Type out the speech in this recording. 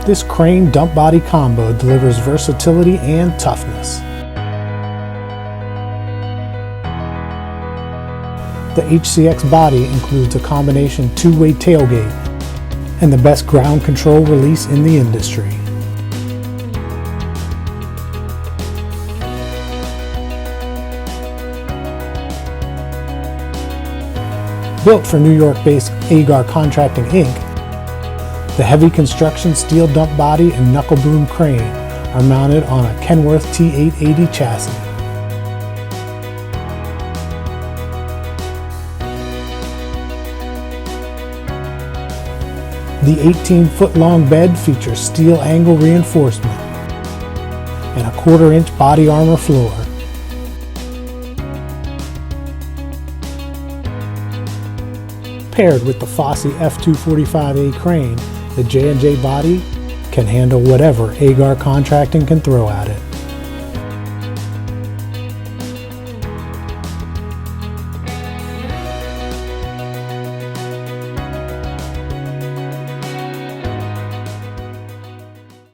This crane dump body combo delivers versatility and toughness. The HCX body includes a combination two-way tailgate and the best ground control release in the industry. Built for New York-based Agar Contracting Inc., the heavy construction steel dump body and Knuckleboom crane are mounted on a Kenworth T880 chassis. The 18-foot-long bed features steel angle reinforcement and a 1/4-inch body armor floor. Paired with the Fosse F245A crane, the J&J body can handle whatever Agar Contracting can throw at it.